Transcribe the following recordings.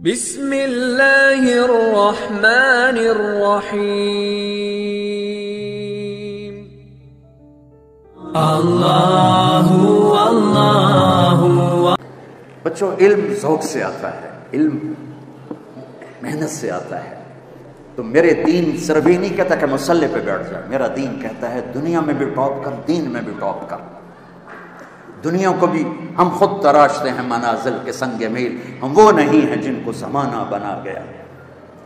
بسم اللہ الرحمن الرحیم۔ اللہ اللہ۔ بچوں، علم ذوق سے آتا ہے، علم محنت سے آتا ہے۔ تو میرے دین صرف یہ نہیں کہتا کہ مصلی پہ بیٹھ جائے، میرا دین کہتا ہے دنیا میں بھی ٹاپ کر، دین میں بھی ٹاپ کر۔ دنیا کو بھی ہم خود تراشتے ہیں منازل کے سنگ میل، ہم وہ نہیں ہیں جن کو زمانہ بنا گیا۔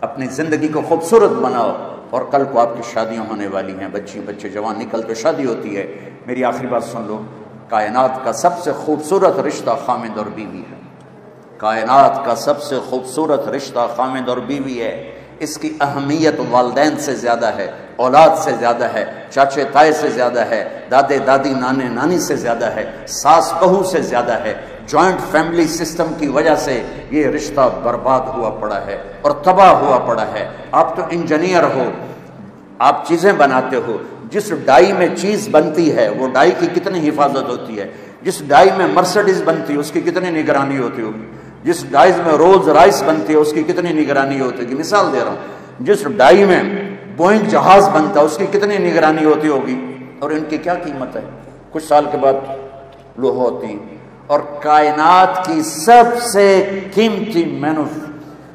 اپنی زندگی کو خوبصورت بناؤ، اور کل کو آپ کی شادیاں ہونے والی ہیں، بچے جوان نکل تو شادی ہوتی ہے۔ میری آخری بات سن لو، کائنات کا سب سے خوبصورت رشتہ خامد اور بیوی ہے۔ کائنات کا سب سے خوبصورت رشتہ خامد اور بیوی ہے۔ اس کی اہمیت والدین سے زیادہ ہے، اولاد سے زیادہ ہے، چاچے تائے سے زیادہ ہے، دادے دادی نانے نانی سے زیادہ ہے، ساس بہو سے زیادہ ہے۔ جوائنٹ فیملی سسٹم کی وجہ سے یہ رشتہ برباد ہوا پڑا ہے اور تباہ ہوا پڑا ہے۔ آپ تو انجینئر ہو، آپ چیزیں بناتے ہو، جس ڈائی میں چیز بنتی ہے وہ ڈائی کی کتنی حفاظت ہوتی ہے، جس ڈائی میں مرسڈیز بنتی ہے اس کی کتنی نگرانی ہوتی ہوگی، جس ڈائی میں رولز رائس بنتی ہے اس کی کتنی نگرانی ہوتی ہوگی۔ مثال دے رہا ہوں، جس ڈائی میں بوئنگ جہاز بنتا ہے اس کی کتنی نگرانی ہوتی ہوگی، اور ان کی کیا قیمت ہے، کچھ سال کے بعد لوہ ہوتی ہیں۔ اور کائنات کی سب سے قیمتی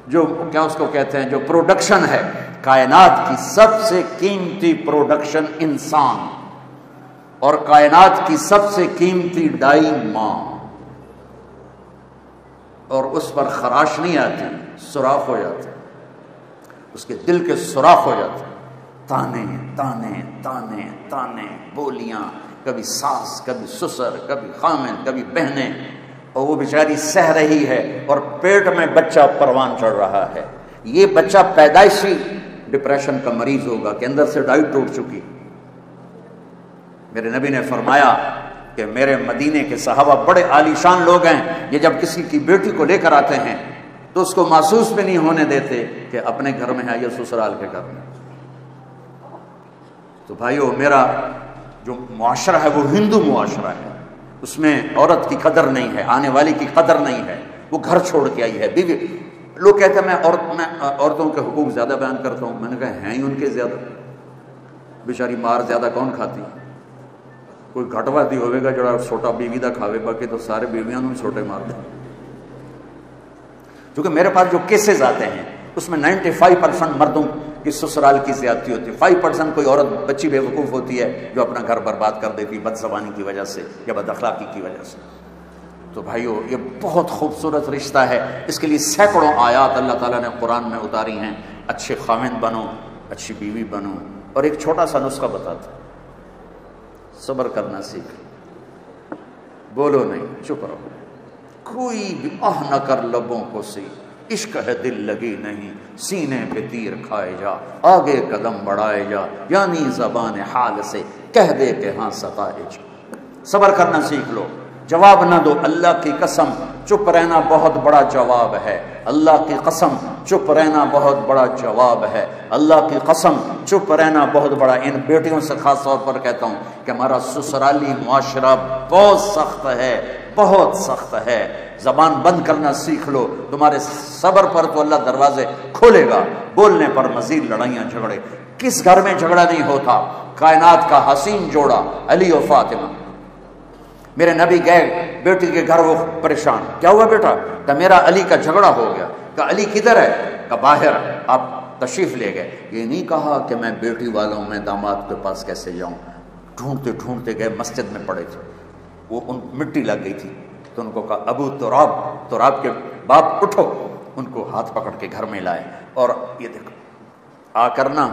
جو کیا اس کو کہتے ہیں، جو پروڈکشن ہے، کائنات کی سب سے قیمتی پروڈکشن انسان، اور کائنات کی سب سے قیمتی ڈائی ماں، اور اس پر خراش نہیں آتی، سوراخ ہو جاتا، اس کے دل کے سوراخ ہو جاتے، تانے تانے تانے تانے، بولیاں، کبھی ساس، کبھی سسر، کبھی خامن، کبھی بہنیں، اور وہ بیچاری سہ رہی ہے، اور پیٹ میں بچہ پروان چڑھ رہا ہے۔ یہ بچہ پیدائشی ڈپریشن کا مریض ہوگا کہ اندر سے ڈائی ٹوٹ چکی۔ میرے نبی نے فرمایا کہ میرے مدینے کے صحابہ بڑے عالی شان لوگ ہیں، یہ جب کسی کی بیٹی کو لے کر آتے ہیں تو اس کو محسوس بھی نہیں ہونے دیتے کہ اپنے گھر میں ہے یا سسرال کے گھر میں۔ تو بھائیو، میرا جو معاشرہ ہے وہ ہندو معاشرہ ہے، اس میں عورت کی قدر نہیں ہے، آنے والی کی قدر نہیں ہے، وہ گھر چھوڑ کے آئی ہے، بیوی۔ لوگ کہتے ہیں میں عورتوں کے حقوق زیادہ بیان کرتا ہوں، میں نے کہا ہیں ہی ان کے زیادہ، بیچاری مار زیادہ کون کھاتی؟ کوئی گھٹواتی ہوئے گا جڑا چھوٹا بیوی دا کھاوے، باقی تو سارے بیویاں نوں چھوٹے مار دیں۔ کیونکہ میرے پاس جو کیسز آتے ہیں اس میں 95% مردوں کی سسرال کی زیادتی ہوتی ہے، 5% کوئی عورت بچی بے وقوف ہوتی ہے جو اپنا گھر برباد کر دیتی بد زبانی کی وجہ سے یا بد اخلاقی کی وجہ سے۔ تو بھائیو، یہ بہت خوبصورت رشتہ ہے، اس کے لیے سینکڑوں آیات اللہ تعالیٰ نے قرآن میں اتاری ہیں۔ اچھے خامند بنو، اچھی بیوی بنو، اور ایک چھوٹا سا نسخہ بتاتا، صبر کرنا سیکھ، بولو نہیں، چپ رہو، کوئی بھی آہ نہ کر لبوں کو سی، عشق ہے دل لگی نہیں، سینے پہ تیر کھائے جا، آگے قدم بڑھائے جا، یعنی زبان حال سے کہہ دے کہ ہاں ستائے جا۔ صبر کرنا سیکھ لو، جواب نہ دو، اللہ کی قسم چپ رہنا بہت بڑا جواب ہے، اللہ کی قسم چپ رہنا بہت بڑا جواب ہے، اللہ کی قسم چپ رہنا بہت بڑا۔ ان بیٹیوں سے خاص طور پر کہتا ہوں کہ ہمارا سسرالی معاشرہ بہت سخت ہے، بہت سخت ہے۔ زبان بند کرنا سیکھ لو، تمہارے صبر پر تو اللہ دروازے کھولے گا، بولنے پر مزید لڑائیاں جھگڑے۔ کس گھر میں جھگڑا نہیں ہوتا؟ کائنات کا حسین جوڑا علی و فاطمہ۔ میرے نبی گئے بیٹی کے گھر، وہ پریشان، کیا ہوا بیٹا؟ کہ میرا علی کا جھگڑا ہو گیا۔ کہ علی کدھر ہے؟ کہ باہر۔ آپ تشریف لے گئے، یہ نہیں کہا کہ میں بیٹی والوں میں داماد کے پاس کیسے جاؤں، ڈھونڈتے ڈھونڈتے گئے، مسجد میں پڑے تھے، وہ ان مٹی لگ گئی تھی، تو ان کو کہا ابو تراب کے باپ اٹھو، ان کو ہاتھ پکڑ کے گھر میں لائے، اور یہ دیکھو آ کر نا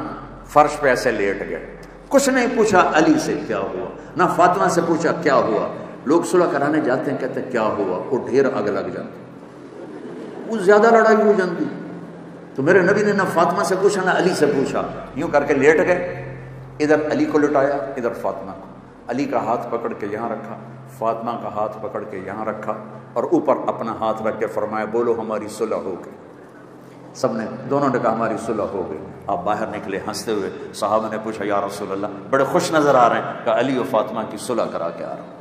فرش پہ ایسے لیٹ گئے، کچھ نہیں پوچھا علی سے کیا ہوا، نہ فاطمہ سے پوچھا کیا ہوا۔ لوگ صلح کرانے جاتے ہیں، کہتے ہیں کیا ہوا، وہ ڈھیر آگ لگ جاتی، وہ زیادہ لڑائی ہو جاتی۔ تو میرے نبی نے نہ فاطمہ سے پوچھا نہ علی سے پوچھا، یوں کر کے لیٹ گئے، ادھر علی کو لٹایا، ادھر فاطمہ کو، علی کا ہاتھ پکڑ کے یہاں رکھا، فاطمہ کا ہاتھ پکڑ کے یہاں رکھا، اور اوپر اپنا ہاتھ رکھ کے فرمایا بولو ہماری صلح ہو گئی۔ سب نے، دونوں نے کہا ہماری صلح ہو گئی۔ آپ باہر نکلے ہنستے ہوئے، صحابہ نے پوچھا یا رسول اللہ، بڑے خوش نظر آ رہے ہیں، کہ علی و فاطمہ کی صلح کرا کے آ رہا ہوں۔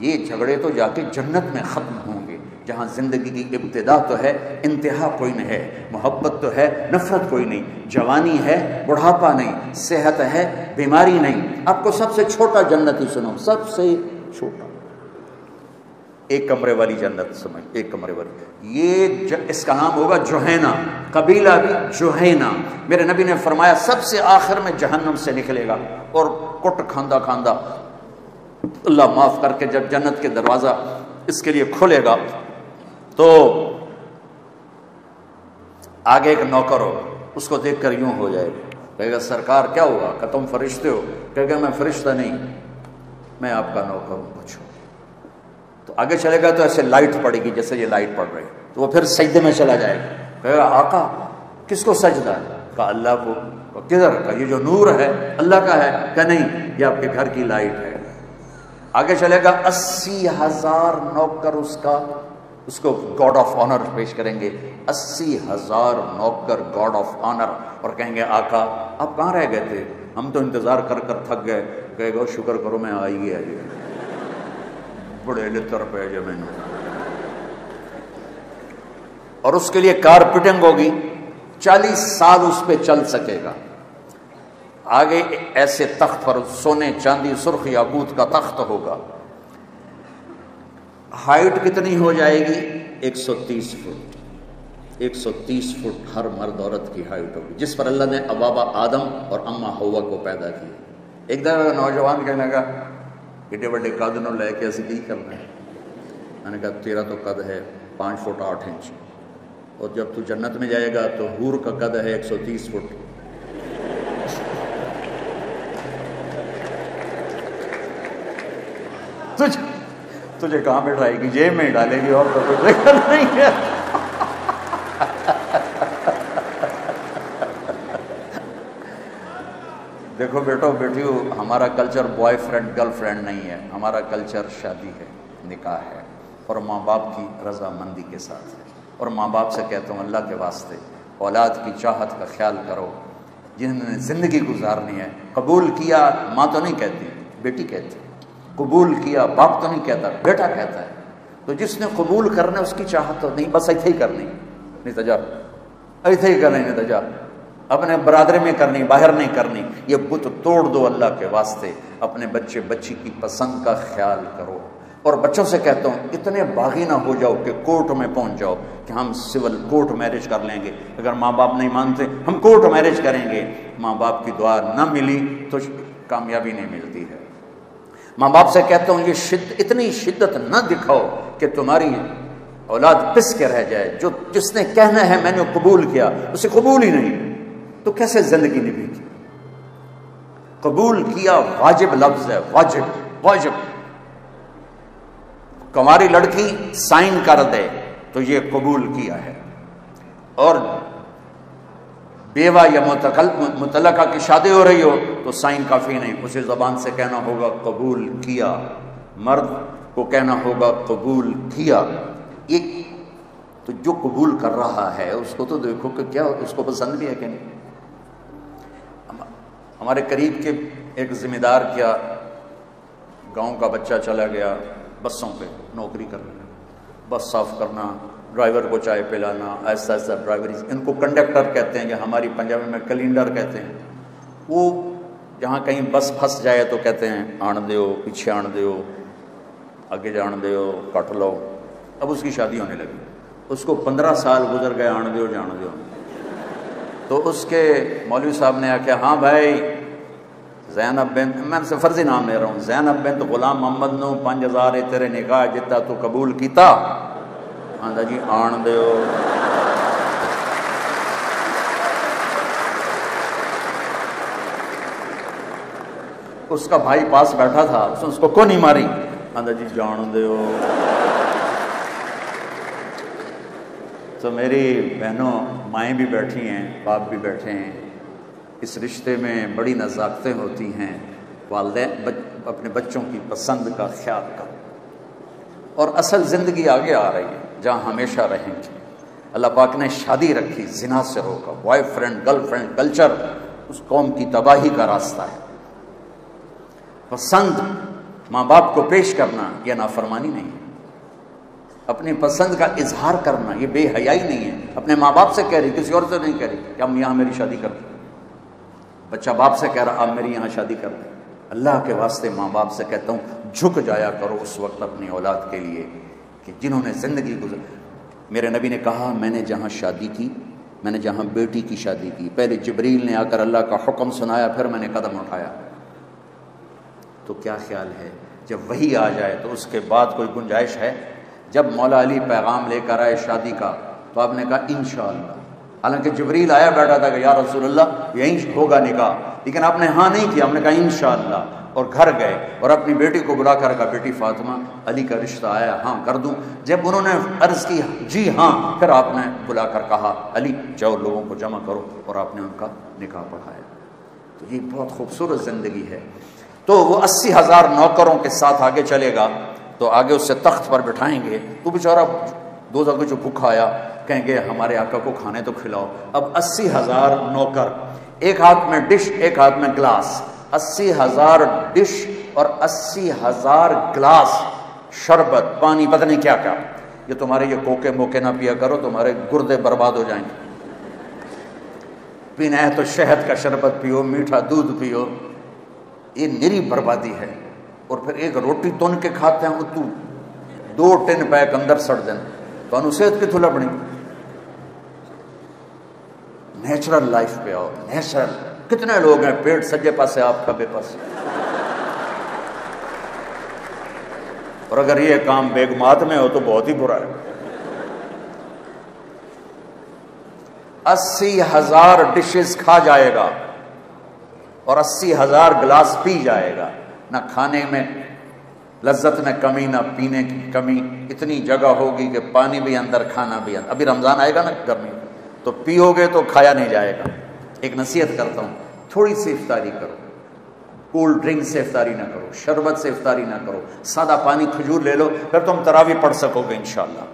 یہ جھگڑے تو جا کے جنت میں ختم ہوں گے، جہاں زندگی کی ابتدا تو ہے، انتہا کوئی نہیں ہے، محبت تو ہے، نفرت کوئی نہیں، جوانی ہے، بڑھاپا نہیں، صحت ہے، بیماری نہیں۔ آپ کو سب سے چھوٹا جنتی سنو، سب سے چھوٹا، ایک کمرے والی جنت سمجھ، ایک کمرے والی، یہ اس کا نام ہوگا جوہینہ، قبیلہ بھی جوہینہ۔ میرے نبی نے فرمایا سب سے آخر میں جہنم سے نکلے گا اور کٹ کھاندہ کھاندہ، اللہ معاف کر کے جب جنت کے دروازہ اس کے لیے کھولے گا تو آگے ایک نوکر ہو، اس کو دیکھ کر یوں ہو جائے گا، کہے گا سرکار کیا ہوا؟ کہ تم فرشتے ہو؟ کہے گا میں فرشتہ نہیں، میں آپ کا نوکر ہوں، پوچھو۔ تو آگے چلے گا تو ایسے لائٹ پڑے گی جیسے یہ لائٹ پڑ رہی، تو وہ پھر سجدے میں چلا جائے گا، کہے گا آقا کس کو سجدہ ہے؟ کہا اللہ کو۔ کدھر؟ کا یہ جو نور ہے اللہ کا ہے؟ کہ نہیں، یہ آپ کے گھر کی لائٹ ہے۔ آگے چلے گا 80,000 نوکر اس کو گاڈ آف آنر پیش کریں گے، 80,000 نوکر گاڈ آف آنر، اور کہیں گے آقا آپ کہاں رہ گئے تھے؟ ہم تو انتظار کر کر تھک گئے۔ کہے گا شکر کرو میں آئی گیا، بڑے لطر پہ جو میں نے، اور اس کے لیے کارپیٹنگ ہوگی، 40 سال اس پہ چل سکے گا۔ آگے ایسے تخت پر سونے چاندی سرخ یاقوت کا تخت ہوگا، ہائٹ کتنی ہو جائے گی؟ 130 فٹ، 130 فٹ ہر مرد عورت کی ہائٹ ہوگی، جس پر اللہ نے ابابا آدم اور اما ہوا کو پیدا کیا۔ ایک دفعہ نوجوان کہنے لگا ایڈے بڑے قد نو لے کے ایسے کی کرنا ہے؟ میں نے کہا تیرا تو قد ہے 5 فٹ 8 انچ، اور جب تو جنت میں جائے گا تو حور کا قد ہے 130 فٹ۔ تجھے کہاں بٹھائے گی؟ جیب میں ڈالے گی، اور تو کچھ نہیں ہے۔ دیکھو بیٹو بیٹیو، ہمارا culture boy friend girl friend نہیں ہے، ہمارا کلچر شادی ہے، نکاح ہے، اور ماں باپ کی رضامندی کے ساتھ ہے۔ اور ماں باپ سے کہتا ہوں اللہ کے واسطے اولاد کی چاہت کا خیال کرو، جنہوں نے زندگی گزارنی ہے۔ قبول کیا ماں تو نہیں کہتی، بیٹی کہتی، قبول کیا باپ تو نہیں کہتا، بیٹا کہتا ہے۔ تو جس نے قبول کرنا اس کی چاہت تو نہیں، بس ایتھے ہی کرنی، نہیں تو جا ایتھے ہی کرنی، نہیں تو جا اپنے برادری میں کرنی، باہر نہیں کرنی۔ یہ بت توڑ دو اللہ کے واسطے، اپنے بچے بچی کی پسند کا خیال کرو۔ اور بچوں سے کہتا ہوں اتنے باغی نہ ہو جاؤ کہ کورٹ میں پہنچ جاؤ کہ ہم سول کورٹ میرج کر لیں گے، اگر ماں باپ نہیں مانتے ہم کورٹ میرج کریں گے۔ ماں باپ کی دعا نہ ملی تو کامیابی نہیں ملتی ہے۔ ماں باپ سے کہتا ہوں یہ اتنی شدت نہ دکھاؤ کہ تمہاری اولاد پس کے رہ جائے، جس نے کہنا ہے میں نے قبول کیا اسے قبول ہی نہیں، تو کیسے زندگی نبھے گی؟ قبول کیا واجب لفظ ہے، واجب واجب۔ کنواری لڑکی سائن کر دے تو یہ قبول کیا ہے، اور بیوہ یا مطلقہ کی شادی ہو رہی ہو تو سائن کافی نہیں، اسے زبان سے کہنا ہوگا قبول کیا، مرد کو کہنا ہوگا قبول کیا۔ یہ تو جو قبول کر رہا ہے اس کو تو دیکھو کہ کیا اس کو پسند بھی ہے کہ نہیں۔ ہمارے قریب کے ایک ذمہ دار کیا گاؤں کا بچہ چلا گیا بسوں پہ نوکری کرنا، بس صاف کرنا، ڈرائیور کو چائے پلانا، ایسا ایسا ڈرائیوری، ان کو کنڈکٹر کہتے ہیں، یا ہماری پنجابی میں کلینڈر کہتے ہیں۔ وہ جہاں کہیں بس پھنس جائے تو کہتے ہیں آن دیو، پیچھے آن دیو، آگے جان دیو، کٹ لو۔ اب اس کی شادی ہونے لگی، اس کو 15 سال گزر گئے آن دیو جان دیو۔ تو اس کے مولوی صاحب نے آخیا ہاں بھائی زینب بنت، میں سے فرضی نام لے رہا ہوں، زینب بنت غلام محمد نو 5000 تیرے نکاح جتا تو قبول کیتا؟ آندا جی آن دیو۔ اس کا بھائی پاس بیٹھا تھا، اس کو نہیں ماری، آندا جی جان دیو۔ تو میری بہنوں مائیں بھی بیٹھی ہیں، باپ بھی بیٹھے ہیں، اس رشتے میں بڑی نزاکتیں ہوتی ہیں۔ والدین اپنے بچوں کی پسند کا خیال کرو، اور اصل زندگی آگے آ رہی ہے جہاں ہمیشہ رہیں گے۔ اللہ پاک نے شادی رکھی، زنا سے روکا۔ Boyfriend girlfriend culture اس قوم کی تباہی کا راستہ ہے۔ پسند ماں باپ کو پیش کرنا یہ نافرمانی نہیں ہے۔ اپنی پسند کا اظہار کرنا یہ بے حیائی نہیں ہے. اپنے ماں باپ سے کہہ رہی, کسی اور سے نہیں کہہ رہی کہ ہم یہاں میری شادی کر دیں. بچہ باپ سے کہہ رہا آپ میری یہاں شادی کر دیں. اللہ کے واسطے ماں باپ سے کہتا ہوں جھک جایا کرو اس وقت اپنی اولاد کے لیے کہ جنہوں نے زندگی گزر. میرے نبی نے کہا میں نے جہاں شادی کی, میں نے جہاں بیٹی کی شادی کی, پہلے جبریل نے آ کر اللہ کا حکم سنایا, پھر میں نے قدم اٹھایا. تو کیا خیال ہے جب وہی آ جائے تو اس کے بعد کوئی گنجائش ہے؟ جب مولا علی پیغام لے کر آئے شادی کا تو آپ نے کہا انشاءاللہ. حالانکہ جبریل آیا بیٹھا تھا کہ یا رسول اللہ یہیں ہوگا نکاح, لیکن آپ نے ہاں نہیں کیا, ہم نے کہا انشاءاللہ, اور گھر گئے اور اپنی بیٹی کو بلا کر کہا بیٹی فاطمہ علی کا رشتہ آیا, ہاں کر دوں. جب انہوں نے عرض کی جی ہاں, پھر آپ نے بلا کر کہا علی جاؤ لوگوں کو جمع کرو, اور آپ نے ان کا نکاح پڑھایا. تو یہ بہت خوبصورت زندگی ہے. تو وہ 80,000 نوکروں کے ساتھ آگے چلے گا تو آگے اسے تخت پر بٹھائیں گے تو بیچارہ دوزخ جو بھوکا آیا کہیں گے ہمارے آقا کو کھانے تو کھلاؤ. اب 80,000 نوکر, ایک ہاتھ میں ڈش ایک ہاتھ میں گلاس, 80,000 ڈش اور 80,000 گلاس شربت پانی پتہ نہیں کیا کیا. یہ تمہارے یہ کوکے موکے نہ پیا کرو, تمہارے گردے برباد ہو جائیں گے. پینا ہے تو شہد کا شربت پیو, میٹھا دودھ پیو, یہ نری بربادی ہے. اور پھر ایک روٹی تون کے کھاتے ہیں وہ تو 2 ٹن پیک اندر سڑ دیں تو انو صحت کی تھولا بڑی. نیچرل لائف پہ آؤ, نیچرل. کتنے لوگ ہیں پیٹ سجے پاسے آپ کھبے پاسے, اور اگر یہ کام بیگمات میں ہو تو بہت ہی برا ہے. 80,000 ڈشز کھا جائے گا اور 80,000 گلاس پی جائے گا. نہ کھانے میں لذت میں کمی نہ پینے کی کمی. اتنی جگہ ہوگی کہ پانی بھی اندر کھانا بھی اندر. ابھی رمضان آئے گا نا گرمی تو پیو گے تو کھایا نہیں جائے گا. ایک نصیحت کرتا ہوں, تھوڑی سی افطاری کرو, کولڈ ڈرنک سے افطاری نہ کرو, شربت سے افطاری نہ کرو, سادہ پانی کھجور لے لو, پھر تم تراویح پڑھ سکو گے انشاءاللہ.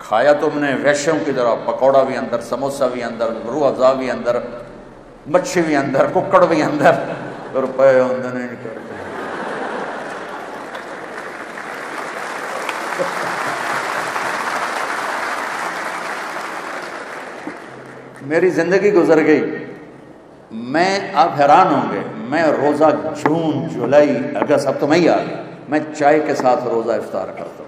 کھایا تم نے ویشوں کی طرح, پکوڑا بھی اندر, سموسا بھی اندر, روح افزا بھی اندر, مچھی بھی اندر, ککڑ بھی اندر, روپے اندر نہیں کرتے. میری زندگی گزر گئی, میں آپ حیران ہوں گے, میں روزہ جون جولائی اگست, اب تو میں ہی آ گیا, میں چائے کے ساتھ روزہ افطار کرتا ہوں.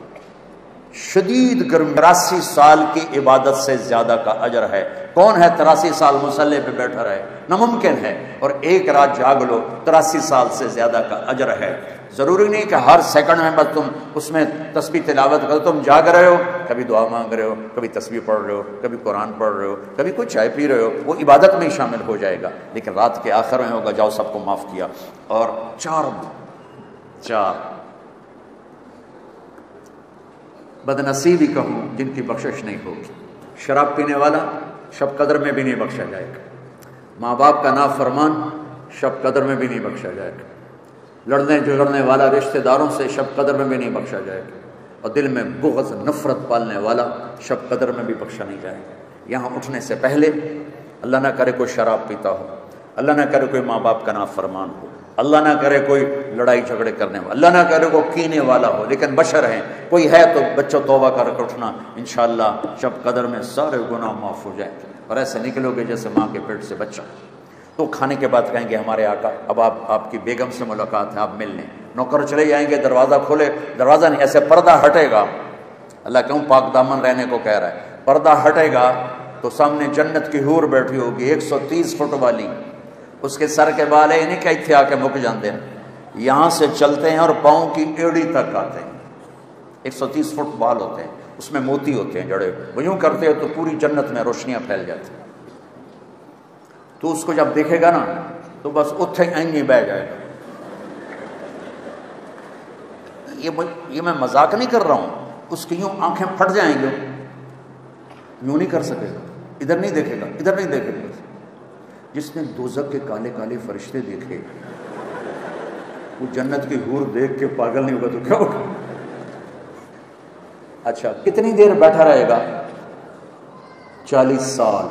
شدید گرمی, 83 سال کی عبادت سے زیادہ کا اجر ہے. کون ہے 83 سال مصلی پہ بیٹھا رہے؟ ناممکن ہے. اور ایک رات جاگ لو, 83 سال سے زیادہ کا اجر ہے. ضروری نہیں کہ ہر سیکنڈ میں بس تم اس میں تسبیح تلاوت کرو. تم جاگ رہے ہو, کبھی دعا مانگ رہے ہو, کبھی تسبیح پڑھ رہے ہو, کبھی قرآن پڑھ رہے ہو, کبھی کوئی چائے پی رہے ہو, وہ عبادت میں ہی شامل ہو جائے گا. لیکن رات کے آخر میں ہوگا جاؤ سب کو معاف کیا. اور چار بدنصیبی کہوں جن کی بخشش نہیں ہوگی. شراب پینے والا شب قدر میں بھی نہیں بخشا جائے گا. ماں باپ کا نافرمان شب قدر میں بھی نہیں بخشا جائے گا. لڑنے جھگڑنے والا رشتہ داروں سے شب قدر میں بھی نہیں بخشا جائے گا. اور دل میں بغض نفرت پالنے والا شب قدر میں بھی بخشا نہیں جائے گا. یہاں اٹھنے سے پہلے اللہ نہ کرے کوئی شراب پیتا ہو, اللہ نہ کرے کوئی ماں باپ کا نافرمان ہو, اللہ نہ کرے کوئی لڑائی جھگڑے کرنے والا, اللہ نہ کرے کوئی کینے والا ہو, لیکن بشر ہیں, کوئی ہے تو بچوں توبہ کر کے اٹھنا. انشاءاللہ شب قدر میں سارے گناہ معاف ہو جائیں گے اور ایسے نکلو گے جیسے ماں کے پیٹ سے بچہ. تو کھانے کے بعد کہیں گے ہمارے آقا اب آپ کی بیگم سے ملاقات ہے, آپ مل لیں. نوکر چلے جائیں گے, دروازہ کھولے, دروازہ نہیں ایسے پردہ ہٹے گا. اللہ کیوں پاک دامن رہنے کو کہہ رہا ہے. پردہ ہٹے گا تو سامنے جنت کی حور بیٹھی ہوگی 130 فٹ والی, اس کے سر کے بال ہے نہیں کہ اتنے آ کے مک جاتے ہیں, یہاں سے چلتے ہیں اور پاؤں کی ایڑی تک آتے ہیں. 130 فٹ بال ہوتے ہیں, اس میں موتی ہوتے ہیں جڑے, وہ یوں کرتے ہیں تو پوری جنت میں روشنیاں پھیل جاتی ہیں. تو اس کو جب دیکھے گا نا تو بس اتھے ہی بہ جائے گا. یہ میں مذاق نہیں کر رہا ہوں, اس کی یوں آنکھیں پھٹ جائیں گے, یوں نہیں کر سکے گا, ادھر نہیں دیکھے گا, ادھر نہیں دیکھے گا. جس نے دوزخ کے کالے کالے فرشتے دیکھے وہ جنت کی حور دیکھ کے پاگل نہیں ہوگا تو کیا ہوگا؟ اچھا کتنی دیر بیٹھا رہے گا؟ 40 سال.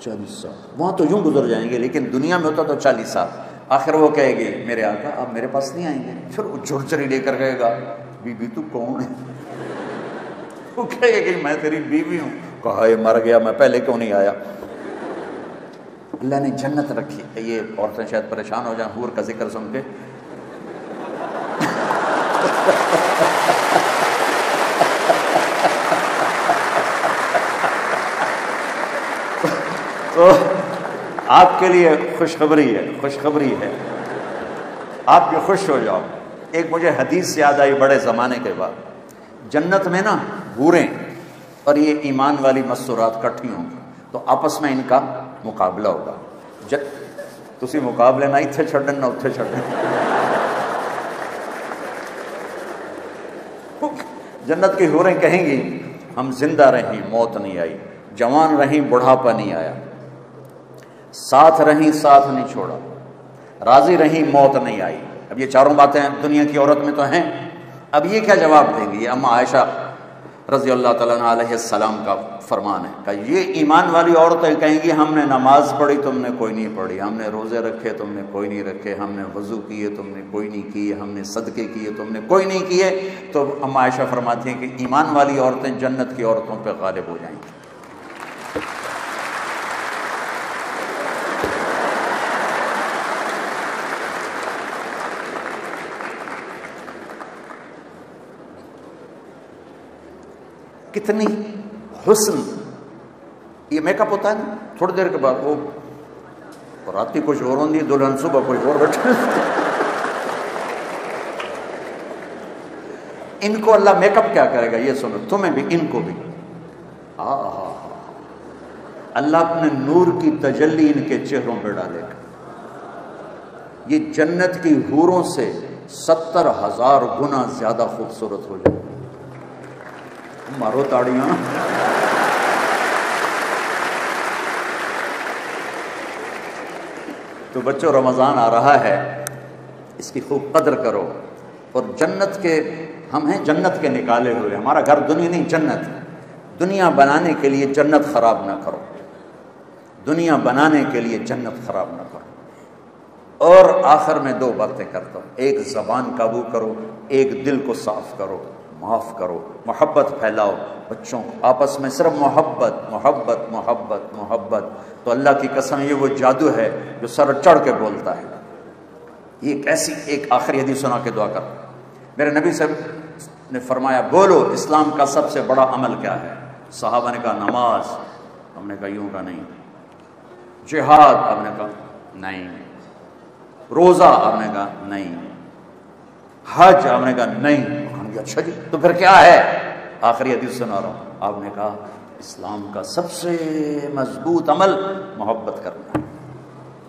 40 سال وہاں تو یوں گزر جائیں گے, لیکن دنیا میں ہوتا تو 40 سال. آخر وہ کہے گی میرے آقا آپ میرے پاس نہیں آئیں گے. پھر وہ جھرجھری لے کر کہے گا بی بی تو کون ہے؟ وہ کہے کہ میں تیری بیوی ہوں. کہا یہ مر گیا، میں پہلے کیوں نہیں آیا. اللہ نے جنت رکھی. یہ عورتیں شاید پریشان ہو جائیں حور کا ذکر سن کے. تو آپ کے لیے خوشخبری ہے، خوشخبری ہے، آپ بھی خوش ہو جاؤ. ایک مجھے حدیث یاد آئی بڑے زمانے کے بعد. جنت میں نا حوریں اور یہ ایمان والی مستورات کٹھی ہوں تو آپس میں ان کا مقابلہ ہوگا. تسی مقابلے نہ اتھے چھڑن نہ اتھے چھڑن. جنت کی حوریں کہیں گی ہم زندہ رہیں موت نہیں آئی، جوان رہیں بڑھاپا نہیں آیا، ساتھ رہیں ساتھ نہیں چھوڑا، راضی رہیں موت نہیں آئی. اب یہ چاروں باتیں دنیا کی عورت میں تو ہیں. اب یہ کیا جواب دیں گی؟ اما عائشہ رضی اللہ تعالیٰ عنہ علیہ السلام کا فرمان ہے کہ یہ ایمان والی عورتیں کہیں گی ہم نے نماز پڑھی تم نے کوئی نہیں پڑھی، ہم نے روزے رکھے تم نے کوئی نہیں رکھے، ہم نے وضو کیے تم نے کوئی نہیں کیے، ہم نے صدقے کیے تم نے کوئی نہیں کیے. تو اما عائشہ فرماتی ہیں کہ ایمان والی عورتیں جنت کی عورتوں پہ غالب ہو جائیں گی. کتنی حسن. یہ میک اپ ہوتا ہے نا تھوڑی دیر کے بعد وہ رات کی کچھ اور ہوتی ہے، دلہن صبح کچھ اور بیٹھے. ان کو اللہ میک اپ کیا کرے گا یہ سنو، تمہیں بھی ان کو بھی. اللہ اپنے نور کی تجلی ان کے چہروں پہ ڈالے گا. یہ جنت کی حوروں سے 70,000 گنا زیادہ خوبصورت ہو جائے. مارو تاڑیاں. تو بچوں رمضان آ رہا ہے، اس کی خوب قدر کرو. اور جنت کے ہم ہیں جنت کے نکالے ہوئے. ہمارا گھر دنیا نہیں جنت. دنیا بنانے کے لیے جنت خراب نہ کرو، دنیا بنانے کے لیے جنت خراب نہ کرو. اور آخر میں 2 باتیں کرتا ہوں. ایک زبان قابو کرو، ایک دل کو صاف کرو، معاف کرو، محبت پھیلاؤ. بچوں کو آپس میں صرف محبت محبت محبت محبت. تو اللہ کی قسم یہ وہ جادو ہے جو سر چڑھ کے بولتا ہے. یہ ایسی ایک آخری حدیث سنا کے دعا کر. میرے نبی صاحب نے فرمایا بولو اسلام کا سب سے بڑا عمل کیا ہے؟ صحابہ نے کہا نماز. ہم نے کہا یوں کا نہیں. جہاد؟ ہم نے کہا نہیں. روزہ؟ ہم نے کہا نہیں. حج؟ ہم نے کہا نہیں. اچھا جی تو پھر کیا ہے؟ آخری حدیث سنا رہا ہوں. آپ نے کہا اسلام کا سب سے مضبوط عمل محبت کرنا ہے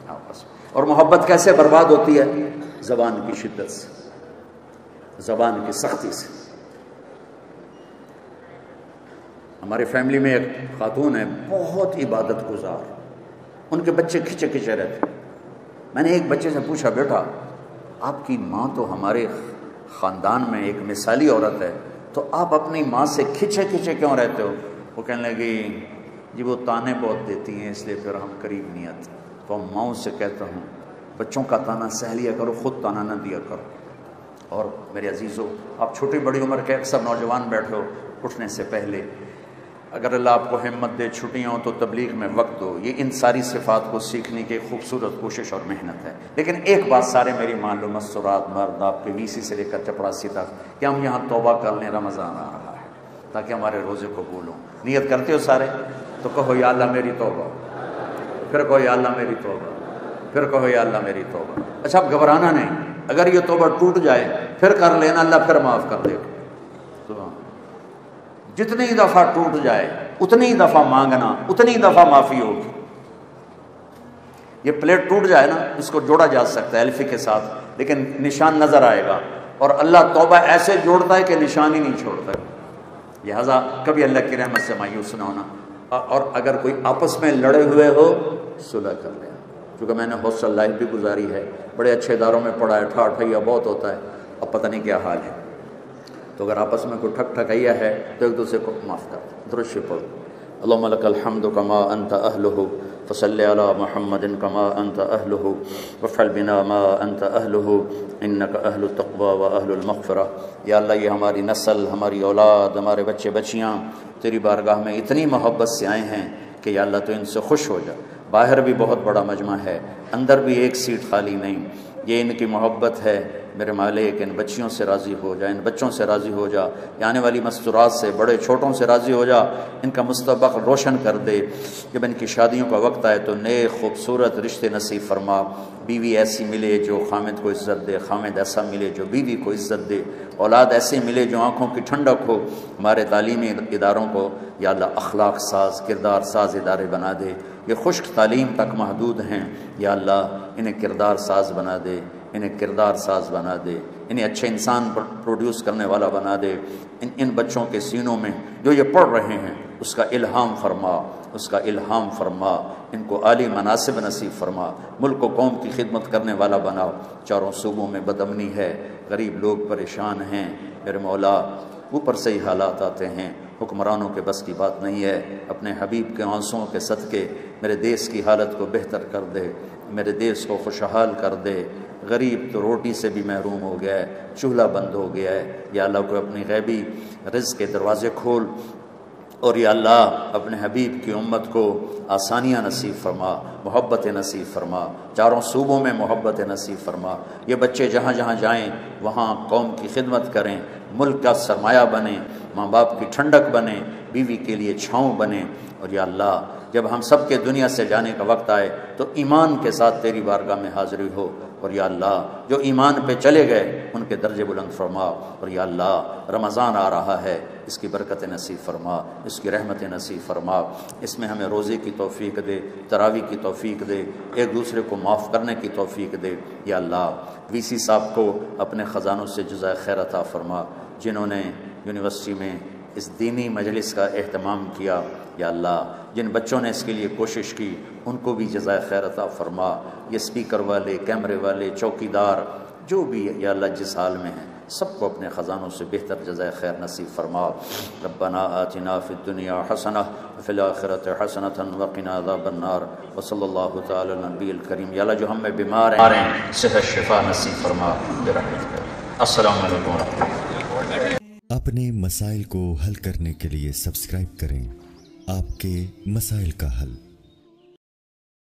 آپس. اور محبت کیسے برباد ہوتی ہے؟ زبان کی شدت سے، زبان کی سختی سے. ہماری فیملی میں ایک خاتون ہے بہت عبادت گزار. ان کے بچے کھچے کھچے رہتے. میں نے ایک بچے سے پوچھا بیٹا آپ کی ماں تو ہمارے خاندان میں ایک مثالی عورت ہے، تو آپ اپنی ماں سے کھچے کھچے کیوں رہتے ہو؟ وہ کہنے لگی جی وہ تانے بہت دیتی ہیں اس لیے پھر ہم قریب نہیں آتے. تو ماؤں سے کہتا ہوں بچوں کا تانا سہ لیا کرو، خود تانا نہ دیا کرو. اور میرے عزیزو آپ چھوٹی بڑی عمر کے اکثر نوجوان بیٹھے ہو، اٹھنے سے پہلے اگر اللہ آپ کو ہمت دے چھٹیاں ہوں تو تبلیغ میں وقت دو. یہ ان ساری صفات کو سیکھنے کی خوبصورت کوشش اور محنت ہے. لیکن ایک بات سارے میری مان لو مستورات مرد آپ کے 20 سے لے کر چپڑاسی تک کہ ہم یہاں توبہ کر لیں رمضان آ رہا ہے تاکہ ہمارے روزے قبول ہوں. نیت کرتے ہو سارے؟ تو کہو یا اللہ میری توبہ، پھر کہو یا اللہ میری توبہ، پھر کہو یا اللہ میری توبہ. اچھا اب گھبرانا نہیں، اگر یہ توبہ ٹوٹ جائے پھر کر لینا، اللہ پھر معاف کر دے گا. جتنی دفعہ ٹوٹ جائے اتنی دفعہ مانگنا، اتنی دفعہ معافی ہوگی. یہ پلیٹ ٹوٹ جائے نا اس کو جوڑا جا سکتا ہے الفی کے ساتھ، لیکن نشان نظر آئے گا. اور اللہ توبہ ایسے جوڑتا ہے کہ نشان ہی نہیں چھوڑتا. لہٰذا کبھی اللہ کی رحمت سے مایوس نہ ہونا. اور اگر کوئی آپس میں لڑے ہوئے ہو صلح کر لینا. کیونکہ میں نے ہاسٹل لائف بھی گزاری ہے، بڑے اچھے اداروں میں پڑھا ہے، ٹھاٹھیا بہت ہوتا ہے، اب پتہ نہیں کیا حال ہے. تو اگر آپس میں کوئی ٹھک ٹھکائیا ہے تو ایک دوسرے کو معاف کر، درست پڑھو. اللهم لك الحمد كما أنت أهله فصل على محمد كما أنت أهله وافعل بنا ما أنت أهله إنك أهل التقوى وأهل المغفرة۔ یا اللہ یہ ہماری نسل، ہماری اولاد، ہمارے بچے بچیاں تیری بارگاہ میں اتنی محبت سے آئے ہیں کہ یا اللہ تو ان سے خوش ہو جا۔ باہر بھی بہت بڑا مجمع ہے، اندر بھی ایک سیٹ خالی نہیں، یہ ان کی محبت ہے میرے مالک، ان بچیوں سے راضی ہو جا، ان بچوں سے راضی ہو جا، آنے والی مستورات سے، بڑے چھوٹوں سے راضی ہو جا، ان کا مستقبل روشن کر دے۔ جب ان کی شادیوں کا وقت آئے تو نیک خوبصورت رشتے نصیب فرما، بیوی ایسی ملے جو خامد کو عزت دے، خامد ایسا ملے جو بیوی کو عزت دے، اولاد ایسے ملے جو آنکھوں کی ٹھنڈک ہو۔ ہمارے تعلیمی اداروں کو یا اللہ اخلاق ساز، کردار ساز ادارے بنا دے۔ یہ خشک تعلیم تک محدود ہیں، یا اللہ انہیں کردار ساز بنا دے، انہیں کردار ساز بنا دے، انہیں اچھے انسان پروڈیوس کرنے والا بنا دے۔ ان بچوں کے سینوں میں جو یہ پڑھ رہے ہیں اس کا الہام فرما، اس کا الہام فرما، ان کو عالی مناصب نصیب فرما، ملک و قوم کی خدمت کرنے والا بناؤ۔ چاروں صوبوں میں بدامنی ہے، غریب لوگ پریشان ہیں، میرے مولا اوپر سے ہی حالات آتے ہیں، حکمرانوں کے بس کی بات نہیں ہے۔ اپنے حبیب کے آنسوؤں کے صدقے میرے دیس کی حالت کو بہتر کر دے، میرے دیس کو خوشحال کر دے۔ غریب تو روٹی سے بھی محروم ہو گیا ہے، چولہا بند ہو گیا ہے، یا اللہ کو اپنی غیبی رزق کے دروازے کھول، اور یا اللہ اپنے حبیب کی امت کو آسانیاں نصیب فرما، محبت نصیب فرما، چاروں صوبوں میں محبت نصیب فرما۔ یہ بچے جہاں جہاں جائیں وہاں قوم کی خدمت کریں، ملک کا سرمایہ بنیں، ماں باپ کی ٹھنڈک بنیں، بیوی کے لیے چھاؤں بنیں۔ اور یا اللہ جب ہم سب کے دنیا سے جانے کا وقت آئے تو ایمان کے ساتھ تیری بارگاہ میں حاضری ہو، اور یا اللہ جو ایمان پہ چلے گئے ان کے درجے بلند فرما۔ اور یا اللہ رمضان آ رہا ہے، اس کی برکت نصیب فرما، اس کی رحمت نصیب فرما، اس میں ہمیں روزے کی توفیق دے، تراویح کی توفیق دے، ایک دوسرے کو معاف کرنے کی توفیق دے۔ یا اللہ وی سی صاحب کو اپنے خزانوں سے جزائے خیر عطا فرما، جنہوں نے یونیورسٹی میں اس دینی مجلس کا اہتمام کیا، یا اللہ جن بچوں نے اس کے لیے کوشش کی ان کو بھی جزائے خیر عطا فرما۔ یہ اسپیکر والے، کیمرے والے، چوکیدار، جو بھی یا اللہ جس حال میں ہیں سب کو اپنے خزانوں سے بہتر جزائے خیر نصیب فرما۔ ربنا آتنا فی الدنیا حسنہ وفی الآخرۃ حسنۃ وقنا عذاب النار، وصلی اللہ تعالی علی النبی الکریم۔ یا اللہ جو ہم میں بیمار ہیں صحت شفا نصیب فرما برحمتک۔ السلام علیکم ورحمۃ اللہ۔ اپنے مسائل کو حل کرنے کے لیے سبسکرائب کریں آپ کے مسائل کا حل۔